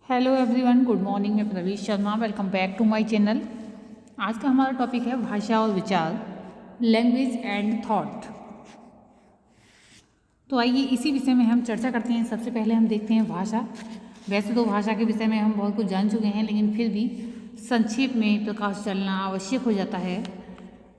Hello everyone, good morning. मैं Pravish Sharma, welcome back to my channel. आज का हमारा टॉपिक है भाषा और विचार, लैंग्वेज एंड थॉट। तो आइए इसी विषय में हम चर्चा करते हैं। सबसे पहले हम देखते हैं भाषा। वैसे तो भाषा के विषय में हम बहुत कुछ जान चुके हैं, लेकिन फिर भी संक्षेप में प्रकाश डालना आवश्यक हो जाता है।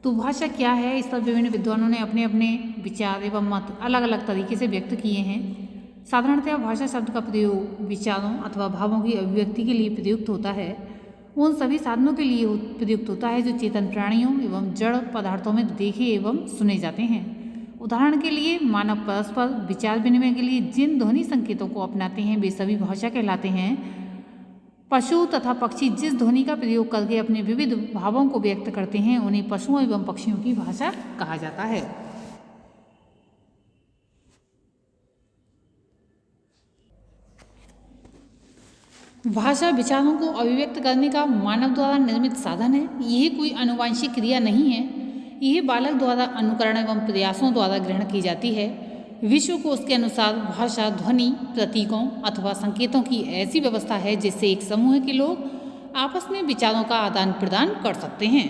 तो भाषा क्या है, इस पर विभिन्न विद्वानों ने अपने अपने विचार एवं मत अलग अलग तरीके से व्यक्त किए हैं। साधारणतः भाषा शब्द का प्रयोग विचारों अथवा भावों की अभिव्यक्ति के लिए प्रयुक्त होता है। उन सभी साधनों के लिए प्रयुक्त होता है जो चेतन प्राणियों एवं जड़ पदार्थों में देखे एवं सुने जाते हैं। उदाहरण के लिए मानव परस्पर विचार विनिमय के लिए जिन ध्वनि संकेतों को अपनाते हैं वे सभी भाषा कहलाते हैं। पशु तथा पक्षी जिस ध्वनि का प्रयोग करके अपने विविध भावों को व्यक्त करते हैं उन्हें पशुओं एवं पक्षियों की भाषा कहा जाता है। भाषा विचारों को अभिव्यक्त करने का मानव द्वारा निर्मित साधन है। यह कोई आनुवांशिक क्रिया नहीं है। यह बालक द्वारा अनुकरण एवं प्रयासों द्वारा ग्रहण की जाती है। विश्व को उसके अनुसार भाषा ध्वनि, प्रतीकों अथवा संकेतों की ऐसी व्यवस्था है जिससे एक समूह के लोग आपस में विचारों का आदान प्रदान कर सकते हैं।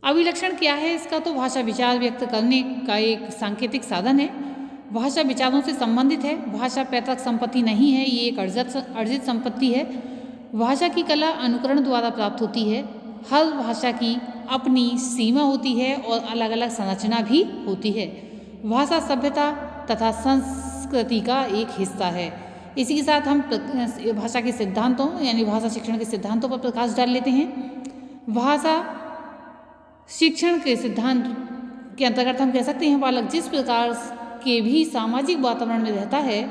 अभिलक्षण क्या है इसका? तो भाषा विचार व्यक्त करने का एक सांकेतिक साधन है। भाषा विचारों से संबंधित है। भाषा पैतृक संपत्ति नहीं है, ये एक अर्जित संपत्ति है। भाषा की कला अनुकरण द्वारा प्राप्त होती है। हर भाषा की अपनी सीमा होती है और अलग अलग संरचना भी होती है। भाषा सभ्यता तथा संस्कृति का एक हिस्सा है। इसी के साथ हम भाषा के सिद्धांतों यानी भाषा शिक्षण के सिद्धांतों पर प्रकाश डाल लेते हैं। भाषा शिक्षण के सिद्धांत के अंतर्गत हम कह सकते हैं बालक जिस प्रकार के भी सामाजिक वातावरण में रहता है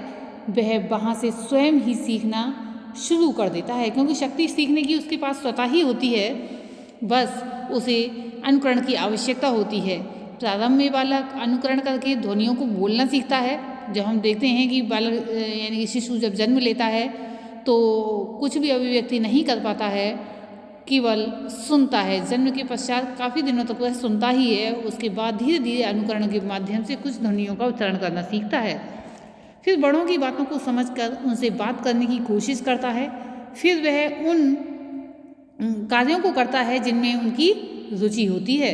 वह वहाँ से स्वयं ही सीखना शुरू कर देता है, क्योंकि शक्ति सीखने की उसके पास स्वतः ही होती है, बस उसे अनुकरण की आवश्यकता होती है। प्रारंभ में बालक अनुकरण करके ध्वनियों को बोलना सीखता है। जब हम देखते हैं कि बालक यानी कि शिशु जब जन्म लेता है तो कुछ भी अभिव्यक्ति नहीं कर पाता है, केवल सुनता है। जन्म के पश्चात काफ़ी दिनों तक वह सुनता ही है। उसके बाद धीरे धीरे अनुकरण के माध्यम से कुछ ध्वनियों का उच्चारण करना सीखता है। फिर बड़ों की बातों को समझकर उनसे बात करने की कोशिश करता है। फिर वह उन कार्यों को करता है जिनमें उनकी रुचि होती है।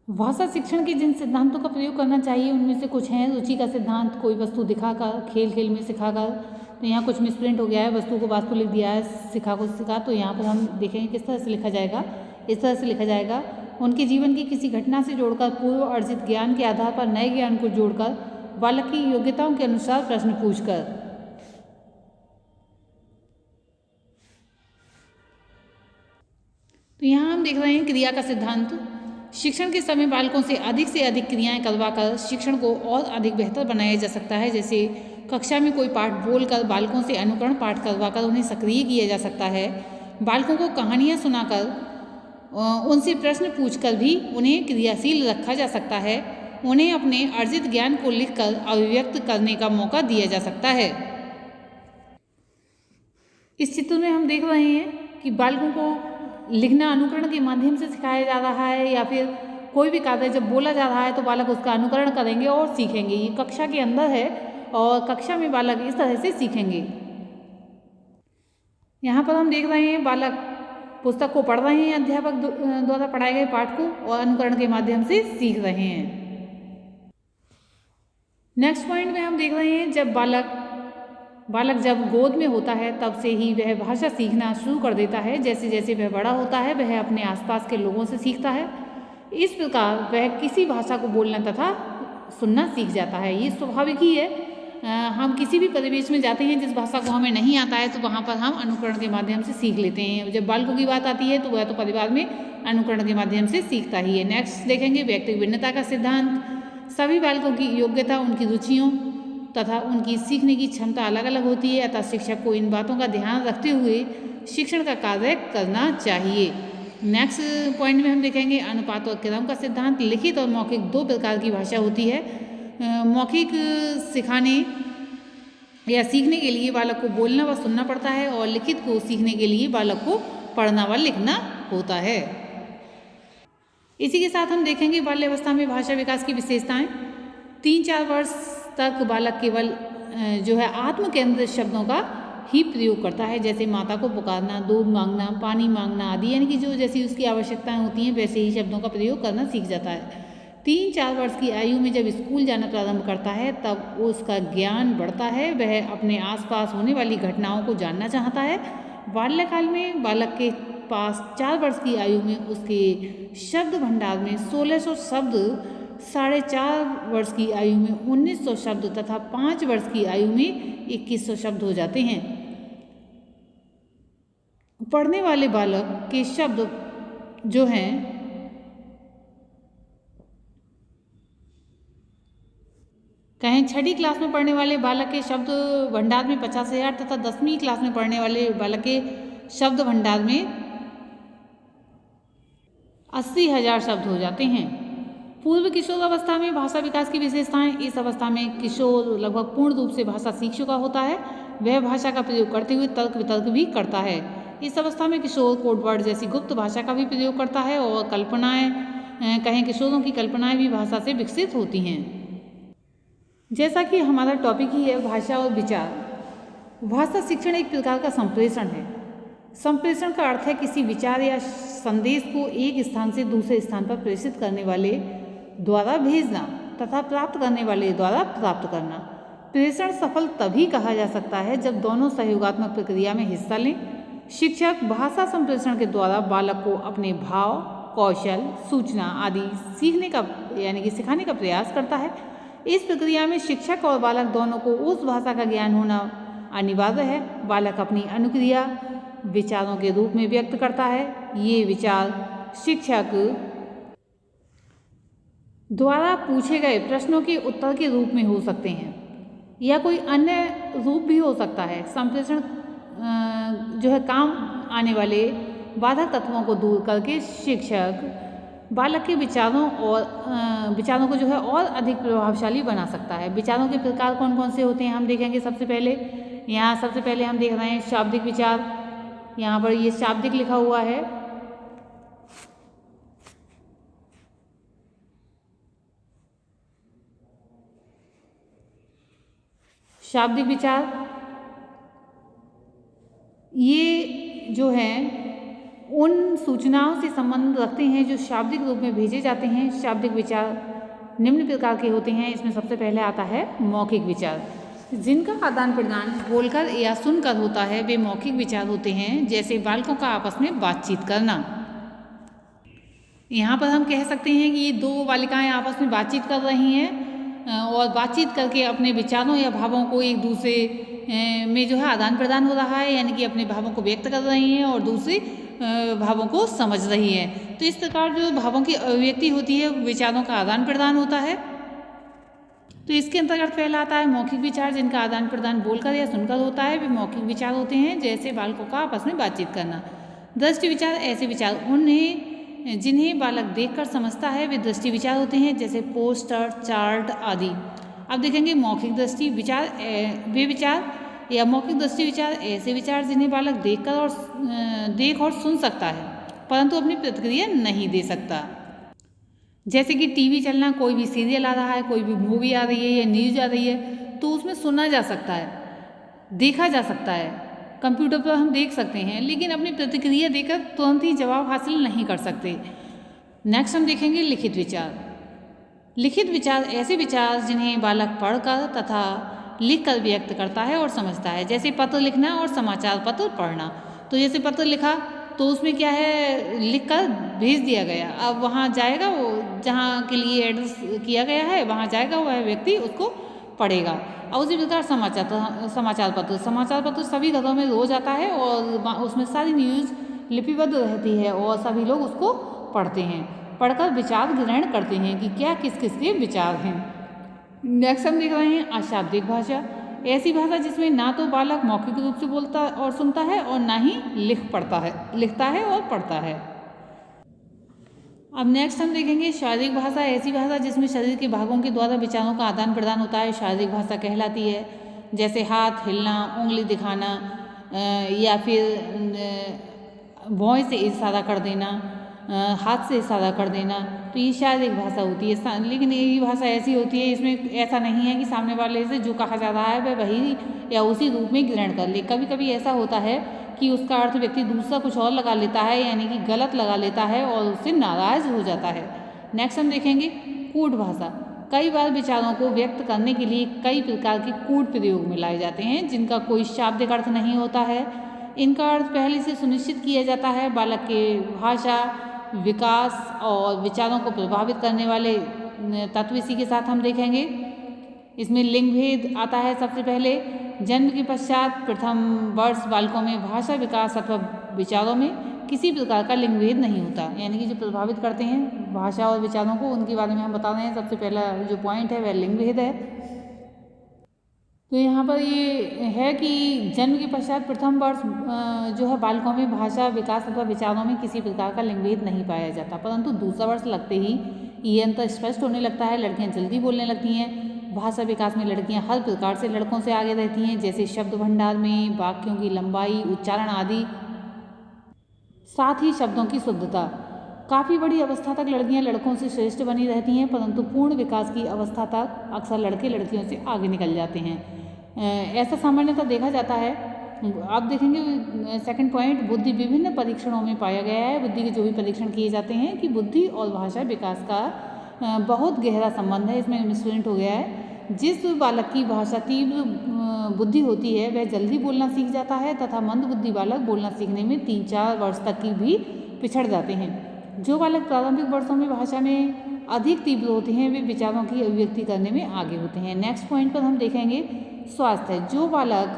भाषा शिक्षण के जिन सिद्धांतों का प्रयोग करना चाहिए उनमें से कुछ हैं। रुचि का सिद्धांत, कोई वस्तु दिखाकर, खेल खेल में सिखाकर। तो यहाँ कुछ मिसप्रिंट हो गया है, वस्तु को वास्तु लिख दिया है, सिखा को सिखा। तो यहाँ पर हम देखेंगे किस तरह से लिखा जाएगा। इस तरह से लिखा जाएगा, उनके जीवन की किसी घटना से जोड़कर पूर्व अर्जित ज्ञान के आधार पर नए ज्ञान को जोड़कर बालक की योग्यताओं के अनुसार प्रश्न पूछकर। तो यहाँ हम देख रहे हैं क्रिया का सिद्धांत। शिक्षण के समय बालकों से अधिक क्रियाएं करवाकर शिक्षण को और अधिक बेहतर बनाया जा सकता है। जैसे कक्षा में कोई पाठ बोलकर बालकों से अनुकरण पाठ करवाकर उन्हें सक्रिय किया जा सकता है। बालकों को कहानियाँ सुनाकर उनसे प्रश्न पूछकर भी उन्हें क्रियाशील रखा जा सकता है। उन्हें अपने अर्जित ज्ञान को लिखकर अभिव्यक्त करने का मौका दिया जा सकता है। इस चित्र में हम देख रहे हैं कि बालकों को लिखना अनुकरण के माध्यम से सिखाया जा रहा है, या फिर कोई भी कार्य जब बोला जा रहा है तो बालक उसका अनुकरण करेंगे और सीखेंगे। ये कक्षा के अंदर है और कक्षा में बालक इस तरह से सीखेंगे। यहाँ पर हम देख रहे हैं बालक पुस्तक को पढ़ रहे हैं, अध्यापक द्वारा पढ़ाए गए पाठ को, और अनुकरण के माध्यम से सीख रहे हैं। नेक्स्ट पॉइंट में हम देख रहे हैं जब बालक जब गोद में होता है तब से ही वह भाषा सीखना शुरू कर देता है। जैसे जैसे वह बड़ा होता है वह अपने आसपास के लोगों से सीखता है। इस प्रकार वह किसी भाषा को बोलना तथा सुनना सीख जाता है। ये स्वाभाविक ही है। हम किसी भी परिवेश में जाते हैं जिस भाषा को हमें नहीं आता है तो वहाँ पर हम अनुकरण के माध्यम से सीख लेते हैं। जब बालकों की बात आती है तो वह तो परिवार में अनुकरण के माध्यम से सीखता ही है। नेक्स्ट देखेंगे व्यक्तिगत भिन्नता का सिद्धांत। सभी बालकों की योग्यता, उनकी रुचियों तथा उनकी सीखने की क्षमता अलग अलग होती है, अतः शिक्षक को इन बातों का ध्यान रखते हुए शिक्षण का कार्य करना चाहिए। नेक्स्ट पॉइंट में हम देखेंगे अनुपात और क्रम का सिद्धांत। लिखित और मौखिक दो प्रकार की भाषा होती है। मौखिक सिखाने या सीखने के लिए बालक को बोलना व सुनना पड़ता है, और लिखित को सीखने के लिए बालक को पढ़ना व लिखना होता है। इसी के साथ हम देखेंगे बाल्यावस्था में भाषा विकास की विशेषताएं। 3-4 वर्ष तक बालक केवल जो है आत्म केंद्रित शब्दों का ही प्रयोग करता है, जैसे माता को पुकारना, दूध मांगना, पानी मांगना आदि, यानी कि जो जैसी उसकी आवश्यकताएं होती हैं वैसे ही शब्दों का प्रयोग करना सीख जाता है। 3-4 वर्ष की आयु में जब स्कूल जाना प्रारंभ करता है तब उसका ज्ञान बढ़ता है, वह अपने आसपास होने वाली घटनाओं को जानना चाहता है। बाल्यकाल में बालक के पास 4 वर्ष की आयु में उसके शब्द भंडार में 1600 शब्द, 4.5 वर्ष की आयु में 1900 शब्द तथा 5 वर्ष की आयु में 2100 शब्द हो जाते हैं। पढ़ने वाले बालक के शब्द जो हैं कहें 6ठी क्लास में पढ़ने वाले बालक के शब्द भंडार में 50,000 तथा 10वीं क्लास में पढ़ने वाले बालक के शब्द भंडार में 80,000 शब्द हो जाते हैं। पूर्व किशोर अवस्था में भाषा विकास की विशेषताएं। इस अवस्था में किशोर लगभग पूर्ण रूप से भाषा सीख चुका होता है। वह भाषा का प्रयोग करते हुए तर्क वितर्क भी करता है। इस अवस्था में किशोर कोडवर्ड जैसी गुप्त भाषा का भी प्रयोग करता है और कल्पनाएं, कहें किशोरों की कल्पनाएं भी भाषा से विकसित होती हैं। जैसा कि हमारा टॉपिक ही है भाषा और विचार। भाषा शिक्षण एक प्रकार का संप्रेषण है। संप्रेषण का अर्थ है किसी विचार या संदेश को एक स्थान से दूसरे स्थान पर प्रेषित करने वाले द्वारा भेजना तथा प्राप्त करने वाले द्वारा प्राप्त करना। प्रेषण सफल तभी कहा जा सकता है जब दोनों सहयोगात्मक प्रक्रिया में हिस्सा लें। शिक्षक भाषा संप्रेषण के द्वारा बालक को अपने भाव, कौशल, सूचना आदि सीखने का यानी कि सिखाने का प्रयास करता है। इस प्रक्रिया में शिक्षक और बालक दोनों को उस भाषा का ज्ञान होना अनिवार्य है। बालक अपनी अनुक्रिया विचारों के रूप में व्यक्त करता है। ये विचार शिक्षक द्वारा पूछे गए प्रश्नों के उत्तर के रूप में हो सकते हैं या कोई अन्य रूप भी हो सकता है। संप्रेषण जो है काम आने वाले बाधक तत्वों को दूर करके शिक्षक बालक के विचारों को जो है और अधिक प्रभावशाली बना सकता है। विचारों के प्रकार कौन कौन से होते हैं हम देखेंगे। सबसे पहले हम देख रहे हैं शाब्दिक विचार। यहाँ पर ये शाब्दिक लिखा हुआ है। शाब्दिक विचार ये जो है उन सूचनाओं से संबंध रखते हैं जो शाब्दिक रूप में भेजे जाते हैं। शाब्दिक विचार निम्न प्रकार के होते हैं। इसमें सबसे पहले आता है मौखिक विचार, जिनका आदान प्रदान बोलकर या सुनकर होता है। वे मौखिक विचार होते हैं, जैसे बालकों का आपस में बातचीत करना। यहाँ पर हम कह सकते हैं कि ये दो बालिकाएं आपस में बातचीत कर रही हैं और बातचीत करके अपने विचारों या भावों को एक दूसरे में जो है आदान प्रदान हो रहा है, यानी कि अपने भावों को व्यक्त कर रही हैं और दूसरी भावों को समझ रही है। तो इस प्रकार जो भावों की अभिव्यक्ति होती है विचारों का आदान प्रदान होता है। तो इसके अंतर्गत पहला आता है मौखिक विचार, जिनका आदान प्रदान बोलकर या सुनकर होता है। वे मौखिक विचार होते हैं, जैसे बालकों का आपस में बातचीत करना। दृष्टि विचार ऐसे विचार उन्हें जिन्हें बालक देखकर समझता है वे दृष्टि विचार होते हैं, जैसे पोस्टर, चार्ट आदि। अब देखेंगे मौखिक दृष्टि विचार। वे विचार या मौखिक दृष्टि विचार ऐसे विचार जिन्हें बालक देख और सुन सकता है, परंतु अपनी प्रतिक्रिया नहीं दे सकता। जैसे कि टीवी चलना, कोई भी सीरियल आ रहा है, कोई भी मूवी आ रही है या न्यूज आ रही है, तो उसमें सुना जा सकता है, देखा जा सकता है। कंप्यूटर पर हम देख सकते हैं, लेकिन अपनी प्रतिक्रिया देकर तुरंत ही जवाब हासिल नहीं कर सकते। नेक्स्ट हम देखेंगे लिखित विचार। लिखित विचार ऐसे विचार जिन्हें बालक पढ़कर तथा लिखकर व्यक्त करता है और समझता है, जैसे पत्र लिखना और समाचार पत्र पढ़ना। तो जैसे पत्र लिखा तो उसमें क्या है, लिखकर भेज दिया गया। अब वहाँ जाएगा, वो जहाँ के लिए एड्रेस किया गया है वहाँ जाएगा, वह व्यक्ति उसको पढ़ेगा। और उसी प्रकार समाचार पत्र सभी घरों में रोज आता है और उसमें सारी न्यूज़ लिपिबद्ध रहती है और सभी लोग उसको पढ़ते हैं। पढ़कर विचार ग्रहण करते हैं कि क्या किस किस के विचार हैं। नेक्स्ट हम देख रहे हैं अशाब्दिक भाषा। ऐसी भाषा जिसमें ना तो बालक मौखिक रूप से बोलता और सुनता है और ना ही लिखता है और पढ़ता है। अब नेक्स्ट हम देखेंगे शारीरिक भाषा। ऐसी भाषा जिसमें शरीर के भागों के द्वारा विचारों का आदान प्रदान होता है, शारीरिक भाषा कहलाती है। जैसे हाथ हिलना, उंगली दिखाना या फिर भौं से इशारा कर देना, हाथ से इशारा कर देना। तो ये शारीरिक भाषा होती है। लेकिन ये भाषा ऐसी होती है, इसमें ऐसा नहीं है कि सामने वाले से जो कहा जा रहा है वह वही या उसी रूप में ग्रहण कर ले। कभी कभी ऐसा होता है कि उसका अर्थ व्यक्ति दूसरा कुछ और लगा लेता है, यानी कि गलत लगा लेता है और उससे नाराज हो जाता है। नेक्स्ट हम देखेंगे कूट भाषा। कई बार विचारों को व्यक्त करने के लिए कई प्रकार के कूट प्रयोग में लाए जाते हैं, जिनका कोई शाब्दिक अर्थ नहीं होता है। इनका अर्थ पहले से सुनिश्चित किया जाता है। बालक के भाषा विकास और विचारों को प्रभावित करने वाले तत्व इसी के साथ हम देखेंगे। इसमें लिंग भेद आता है। सबसे पहले जन्म के पश्चात प्रथम वर्ष बालकों में भाषा विकास अथवा विचारों में किसी प्रकार का लिंग भेद नहीं होता, यानी कि जो प्रभावित करते हैं भाषा और विचारों को उनके बारे में हम बता रहे हैं। सबसे पहला जो पॉइंट है वह लिंग भेद है। तो यहाँ पर ये है कि जन्म के पश्चात प्रथम वर्ष जो है बालकों में भाषा विकास अथवा विचारों में किसी प्रकार का लिंग भेद नहीं पाया जाता, परंतु दूसरा वर्ष लगते ही ये अंतर स्पष्ट होने लगता है। लड़कियाँ जल्दी बोलने लगती हैं। भाषा विकास में लड़कियाँ हर प्रकार से लड़कों से आगे रहती हैं, जैसे शब्द भंडार में, वाक्यों की लंबाई, उच्चारण आदि, साथ ही शब्दों की शुद्धता। काफ़ी बड़ी अवस्था तक लड़कियां लड़कों से श्रेष्ठ बनी रहती हैं, परंतु पूर्ण विकास की अवस्था तक अक्सर लड़के लड़कियों से आगे निकल जाते हैं। ऐसा सामान्यतः देखा जाता है। आप देखेंगे सेकंड पॉइंट, बुद्धि विभिन्न परीक्षणों में पाया गया है। बुद्धि के जो भी परीक्षण किए जाते हैं कि बुद्धि और भाषा विकास का बहुत गहरा संबंध है, इसमें मिसप्रिंट हो गया है। जिस बालक की भाषा तीव्र बुद्धि होती है वह जल्दी बोलना सीख जाता है, तथा मंद बुद्धि बालक बोलना सीखने में 3-4 वर्ष तक की भी पिछड़ जाते हैं। जो बालक प्रारंभिक वर्षों में भाषा में अधिक तीव्र होते हैं वे विचारों की अभिव्यक्ति करने में आगे होते हैं। नेक्स्ट पॉइंट पर हम देखेंगे स्वास्थ्य। जो बालक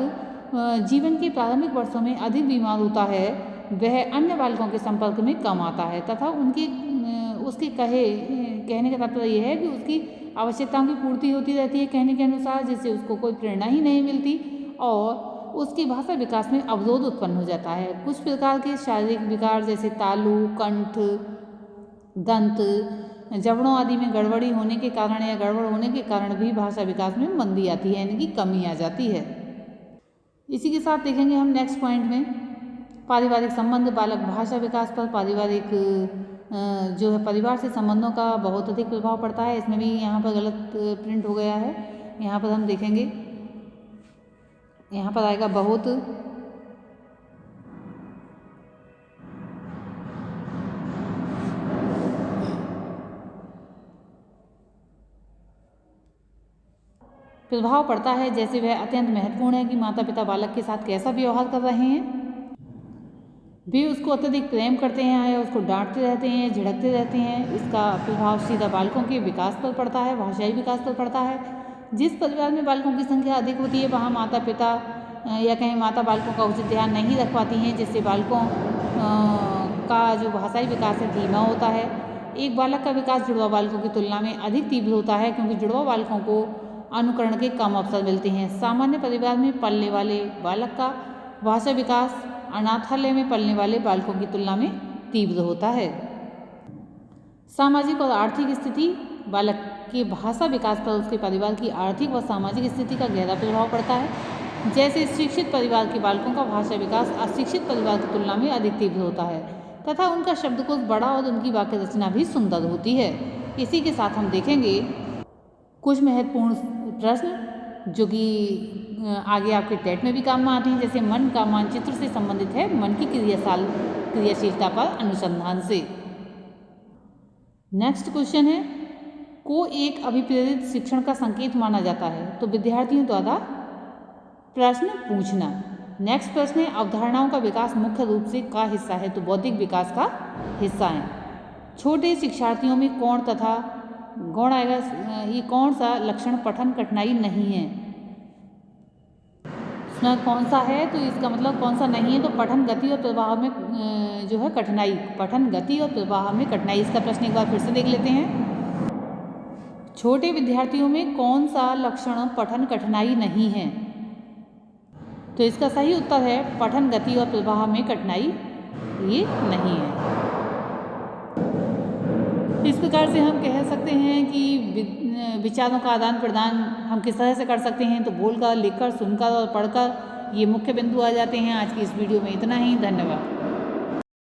जीवन के प्रारंभिक वर्षों में अधिक बीमार होता है वह अन्य बालकों के संपर्क में कम आता है, तथा उसके कहने का तात्पर्य यह है कि उसकी आवश्यकताओं की पूर्ति होती रहती है कहने के अनुसार, जिससे उसको कोई प्रेरणा ही नहीं मिलती और उसकी भाषा विकास में अवरोध उत्पन्न हो जाता है। कुछ प्रकार के शारीरिक विकार जैसे तालु, कंठ, दंत, जबड़ों आदि में गड़बड़ी होने के कारण या गड़बड़ होने के कारण भी भाषा विकास में मंदी आती है, यानी कि कमी आ जाती है। इसी के साथ देखेंगे हम नेक्स्ट पॉइंट में पारिवारिक संबंध। बालक भाषा विकास पर पारिवारिक जो है परिवार से संबंधों का बहुत अधिक प्रभाव पड़ता है। इसमें भी यहाँ पर गलत प्रिंट हो गया है। यहाँ पर हम देखेंगे, यहाँ पर आएगा बहुत। प्रभाव पड़ता है, जैसे वह अत्यंत महत्वपूर्ण है कि माता पिता बालक के साथ कैसा व्यवहार कर रहे हैं। वे उसको अत्यधिक प्रेम करते हैं या उसको डांटते रहते हैं, झिड़कते रहते हैं। इसका प्रभाव सीधा बालकों के विकास पर पड़ता है, भाषाई विकास पर पड़ता है। जिस परिवार में बालकों की संख्या अधिक होती है वहाँ माता पिता या कहीं माता बालकों का उचित ध्यान नहीं रख पाती हैं, जिससे बालकों का जो भाषाई विकास है धीमा होता है। एक बालक का विकास जुड़वा बालकों की तुलना में अधिक तीव्र होता है, क्योंकि जुड़वा बालकों को अनुकरण के कम अवसर मिलते हैं। सामान्य परिवार में पलने वाले बालक का भाषा विकास अनाथालय में पलने वाले बालकों की तुलना में तीव्र होता है। सामाजिक और आर्थिक स्थिति। बालक के भाषा विकास पर उसके परिवार की आर्थिक व सामाजिक स्थिति का गहरा प्रभाव पड़ता है। जैसे शिक्षित परिवार के बालकों का भाषा विकास अशिक्षित परिवार की तुलना में अधिक तीव्र होता है, तथा उनका शब्दकोश बड़ा और उनकी वाक्य रचना भी सुंदर होती है। इसी के साथ हम देखेंगे कुछ महत्वपूर्ण प्रश्न जो कि आगे आपके टेट में भी काम में आते हैं, जैसे मन का मानचित्र से संबंधित है, मन की क्रियाशीलता पर अनुसंधान से। नेक्स्ट क्वेश्चन है, को एक अभिप्रेरित शिक्षण का संकेत माना जाता है, तो विद्यार्थियों द्वारा प्रश्न पूछना। नेक्स्ट प्रश्न है, अवधारणाओं का विकास मुख्य रूप से का हिस्सा है, तो बौद्धिक विकास का हिस्सा है। छोटे शिक्षार्थियों में कौन तथा गौण आएगा, ये कौन सा लक्षण पठन कठिनाई नहीं है, इसमें कौन सा है, तो इसका मतलब कौन सा नहीं है, तो पठन गति और प्रवाह में जो है कठिनाई, पठन गति और प्रवाह में कठिनाई। इसका प्रश्न एक बार फिर से देख लेते हैं। छोटे विद्यार्थियों में कौन सा लक्षण पठन कठिनाई नहीं है, तो इसका सही उत्तर है पठन गति और प्रवाह में कठिनाई ये नहीं है। इस प्रकार से हम कह सकते हैं कि विचारों का आदान प्रदान हम किस तरह से कर सकते हैं, तो बोलकर, लिखकर, सुनकर और पढ़कर ये मुख्य बिंदु आ जाते हैं। आज की इस वीडियो में इतना ही। धन्यवाद।